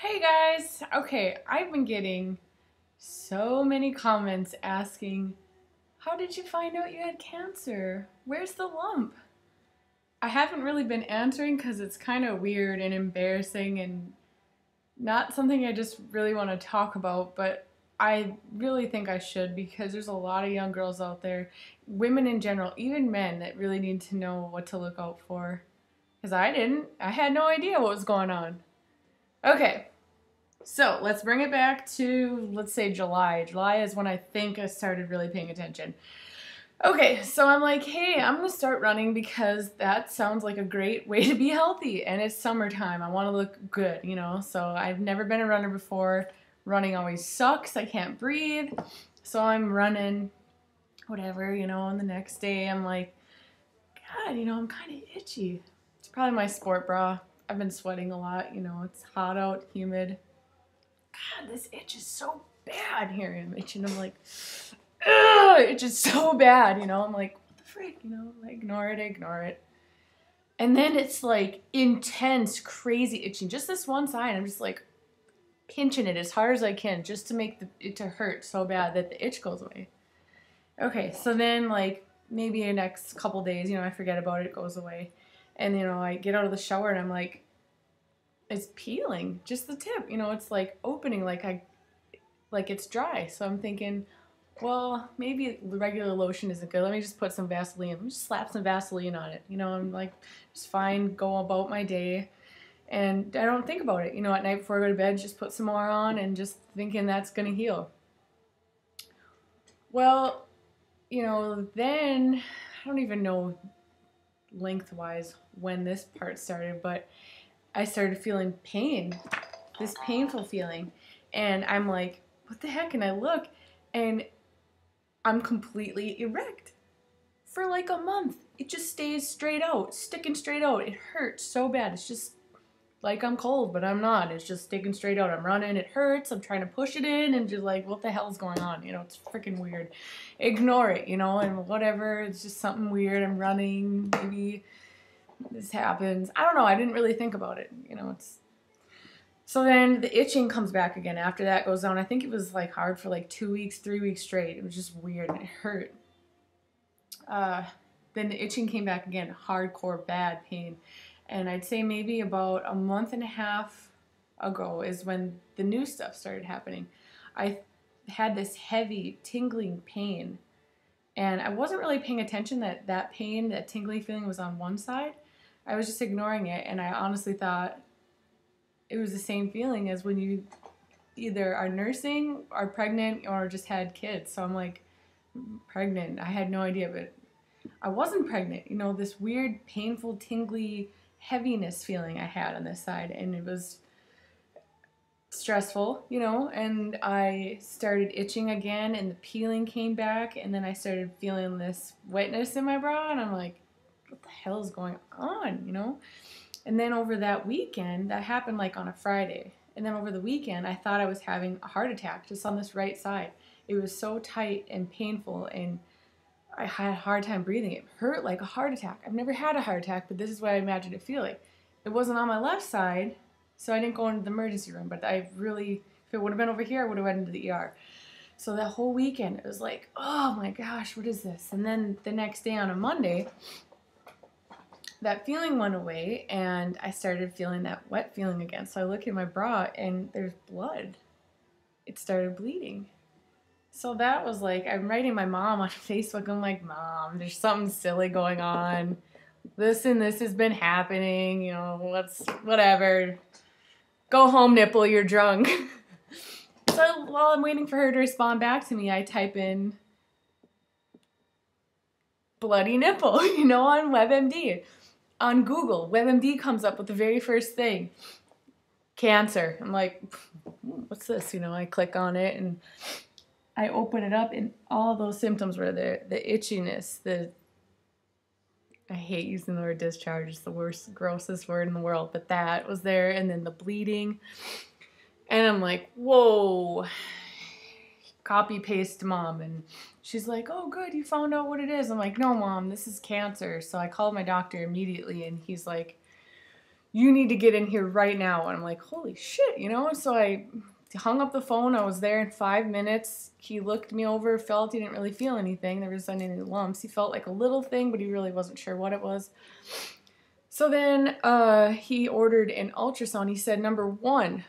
Hey guys! Okay, I've been getting so many comments asking, how did you find out you had cancer? Where's the lump? I haven't really been answering because it's kind of weird and embarrassing and not something I just really want to talk about, but I really think I should because there's a lot of young girls out there, women in general, even men, that really need to know what to look out for. Because I didn't. I had no idea what was going on. Okay. So let's bring it back to, let's say, July. July is when I think I started really paying attention. Okay, so I'm like, hey, I'm going to start running because that sounds like a great way to be healthy. And it's summertime. I want to look good, you know? So I've never been a runner before. Running always sucks. I can't breathe. So I'm running, whatever, you know, and the next day I'm like, God, you know, I'm kind of itchy. It's probably my sport bra. I've been sweating a lot, you know, it's hot out, humid. God, this itch is so bad. Here I'm itching. I'm like, ugh, it is so bad, you know. I'm like, what the frick, you know, I ignore it. And then it's like intense, crazy itching. Just this one side, I'm just like pinching it as hard as I can just to make it to hurt so bad that the itch goes away. Okay, so then like maybe the next couple days, you know, I forget about it, it goes away. And, you know, I get out of the shower and I'm like, it's peeling, just the tip, you know, it's like opening, like it's dry. So I'm thinking, well, maybe regular lotion isn't good. Let me just put some Vaseline. Let me just slap some Vaseline on it. You know, I'm like, it's fine, go about my day. And I don't think about it. You know, at night before I go to bed, just put some more on and just thinking that's going to heal. Well, you know, then I don't even know lengthwise when this part started, but I started feeling pain, this painful feeling. And I'm like, what the heck? And I look and I'm completely erect for like a month. It just stays straight out, sticking straight out. It hurts so bad. It's just like I'm cold, but I'm not. It's just sticking straight out. I'm running, it hurts. I'm trying to push it in and just like, what the hell's going on? You know, it's freaking weird. Ignore it, you know, and whatever. It's just something weird. I'm running, maybe this happens. I don't know. I didn't really think about it. You know, it's... So then the itching comes back again. After that goes down, I think it was like hard for like 2 weeks, 3 weeks straight. It was just weird and it hurt. Then the itching came back again, hardcore bad pain. And I'd say maybe about a month and a half ago is when the new stuff started happening. I had this heavy tingling pain and I wasn't really paying attention that pain, that tingling feeling was on one side. I was just ignoring it, and I honestly thought it was the same feeling as when you either are nursing, are pregnant, or just had kids. So I'm like, pregnant. I had no idea, but I wasn't pregnant. You know, this weird, painful, tingly heaviness feeling I had on this side, and it was stressful, you know, and I started itching again, and the peeling came back, and then I started feeling this wetness in my bra, and I'm like, what the hell is going on, you know? And then over that weekend, that happened like on a Friday, and then over the weekend, I thought I was having a heart attack just on this right side. It was so tight and painful, and I had a hard time breathing. It hurt like a heart attack. I've never had a heart attack, but this is what I imagined it feeling. It wasn't on my left side, so I didn't go into the emergency room, but I really, if it would have been over here, I would have went into the ER. So that whole weekend, it was like, oh my gosh, what is this? And then the next day on a Monday, that feeling went away, and I started feeling that wet feeling again. So I look at my bra, and there's blood. It started bleeding. So that was like, I'm writing my mom on Facebook. I'm like, Mom, there's something silly going on. This and this has been happening. You know, whatever. Go home, nipple, you're drunk. So while I'm waiting for her to respond back to me, I type in bloody nipple, you know, on WebMD. On Google, WebMD comes up with the very first thing, cancer. I'm like, what's this? You know, I click on it and I open it up, and all those symptoms were there. The itchiness, I hate using the word discharge. It's the worst, grossest word in the world, but that was there, and then the bleeding. And I'm like, whoa, copy paste to Mom, and she's like, oh good, you found out what it is. I'm like, no Mom, this is cancer. So I called my doctor immediately, and he's like, you need to get in here right now. And I'm like, holy shit, you know? So I hung up the phone. I was there in 5 minutes. He looked me over, felt, he didn't really feel anything. There wasn't any lumps. He felt like a little thing, but he really wasn't sure what it was. So then he ordered an ultrasound. He said, number one,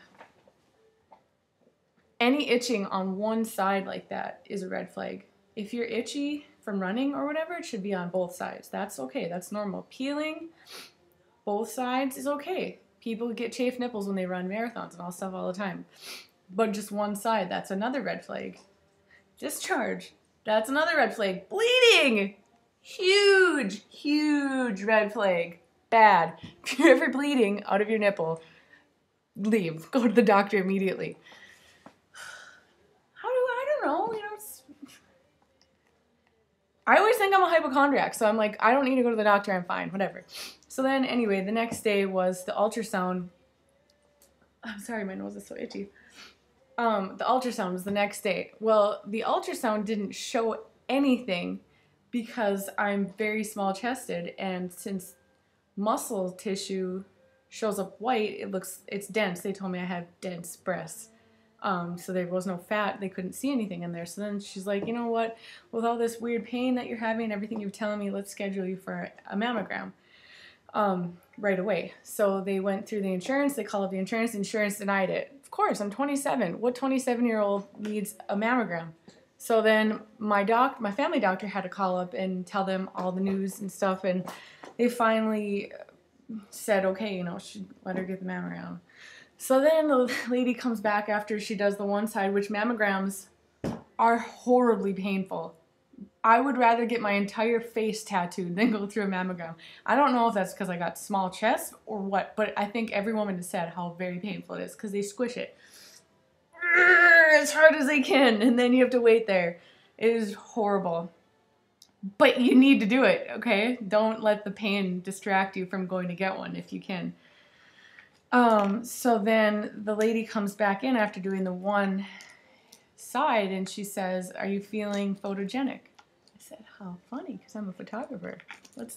any itching on one side like that is a red flag. If you're itchy from running or whatever, it should be on both sides. That's okay. That's normal. Peeling both sides is okay. People get chafed nipples when they run marathons and all stuff all the time. But just one side, that's another red flag. Discharge, that's another red flag. Bleeding, huge, huge red flag. Bad. If you're ever bleeding out of your nipple, leave. Go to the doctor immediately. I don't know, you know, I always think I'm a hypochondriac, so I'm like, I don't need to go to the doctor, I'm fine, whatever. So then, anyway, the next day was the ultrasound. I'm sorry, my nose is so itchy. The ultrasound was the next day. Well, the ultrasound didn't show anything because I'm very small-chested, and since muscle tissue shows up white, it's dense. They told me I have dense breasts. So there was no fat. They couldn't see anything in there. So then she's like, you know what? With all this weird pain that you're having and everything you're telling me, let's schedule you for a mammogram right away. So they went through the insurance. They called up the insurance. The insurance denied it. Of course, I'm 27. What 27-year-old needs a mammogram? So then my family doctor had to call up and tell them all the news and stuff. And they finally said, okay, you know, should let her get the mammogram. So then the lady comes back after she does the one side, which mammograms are horribly painful. I would rather get my entire face tattooed than go through a mammogram. I don't know if that's because I got small chest or what, but I think every woman has said how very painful it is because they squish it as hard as they can, and then you have to wait there. It is horrible. But you need to do it, okay? Don't let the pain distract you from going to get one if you can. So then the lady comes back in after doing the one side and she says, are you feeling photogenic? I said, how funny, because I'm a photographer.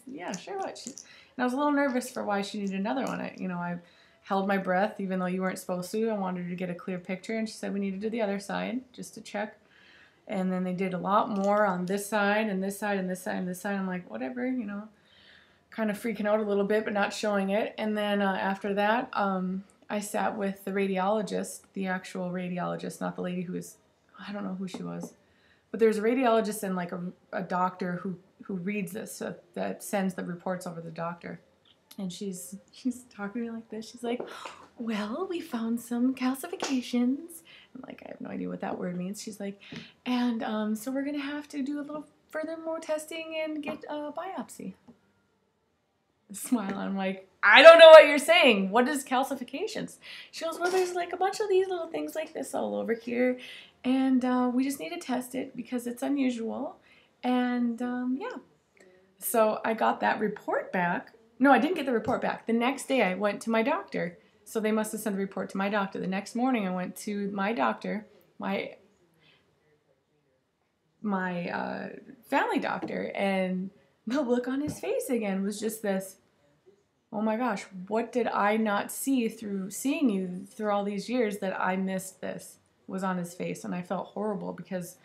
Yeah, sure, what? And I was a little nervous for why she needed another one. I held my breath even though you weren't supposed to. I wanted her to get a clear picture, and she said we need to do the other side just to check. And then they did a lot more on this side and this side and this side and this side. I'm like, whatever, you know. Kind of freaking out a little bit, but not showing it. And then after that, I sat with the radiologist, the actual radiologist, not the lady who was, I don't know who she was. But there's a radiologist and like a doctor who reads this, that sends the reports over to the doctor. And she's talking to me like this. She's like, well, we found some calcifications. I'm like, I have no idea what that word means. She's like, and so we're going to have to do a little further more testing and get a biopsy. Smile. I'm like, I don't know what you're saying. What is calcifications? She goes, well, there's like a bunch of these little things like this all over here, and we just need to test it because it's unusual. And yeah, so I got that report back. No, I didn't get the report back. The next day I went to my doctor. So they must have sent the report to my doctor. The next morning I went to my doctor, my family doctor, and the look on his face again was just this, oh my gosh, what did I not see through seeing you through all these years that I missed this, was on his face. And I felt horrible because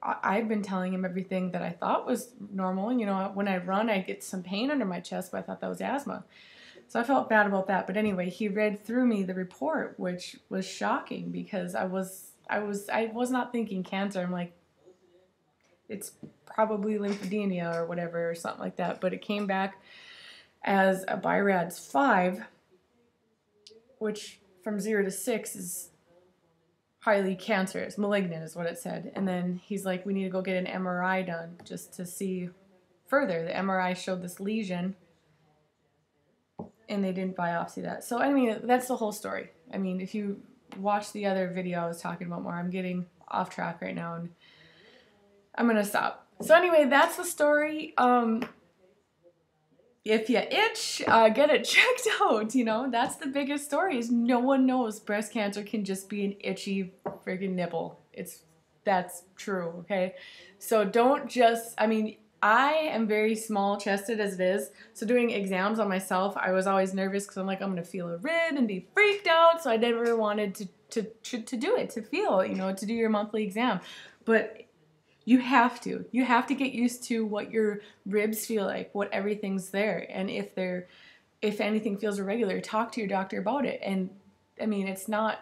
I've been telling him everything that I thought was normal. And, you know, when I run, I get some pain under my chest, but I thought that was asthma. So I felt bad about that. But anyway, he read through me the report, which was shocking because I was not thinking cancer. I'm like, it's probably lymphedema or whatever or something like that. But it came back as a BI-RADS 5, which from 0 to 6 is highly cancerous, malignant is what it said. And then he's like, we need to go get an MRI done just to see further. The MRI showed this lesion, and they didn't biopsy that. So, I mean, that's the whole story. I mean, if you watch the other video I was talking about more, I'm getting off track right now, and I'm going to stop. So anyway, that's the story. If you itch, get it checked out, you know. That's the biggest story, is no one knows breast cancer can just be an itchy freaking nipple. That's true, okay? So don't just, I mean, I am very small chested as it is, so doing exams on myself, I was always nervous because I'm like, I'm gonna feel a rib and be freaked out, so I never wanted to do it, to feel, you know, to do your monthly exam. But you have to get used to what your ribs feel like, what everything's there, and if anything feels irregular, talk to your doctor about it. And I mean, it's not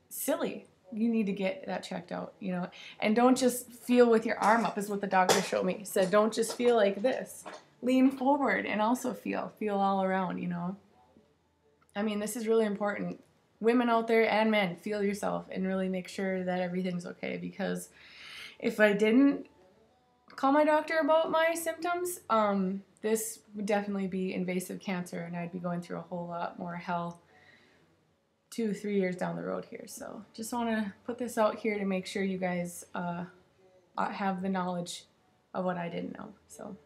silly. You need to get that checked out, you know. And don't just feel with your arm up, is what the doctor showed me. He said, don't just feel like this. Lean forward and also feel all around, you know. I mean, this is really important. Women out there and men, feel yourself and really make sure that everything's okay, because if I didn't call my doctor about my symptoms, this would definitely be invasive cancer, and I'd be going through a whole lot more hell 2-3 years down the road here. So just want to put this out here to make sure you guys have the knowledge of what I didn't know. So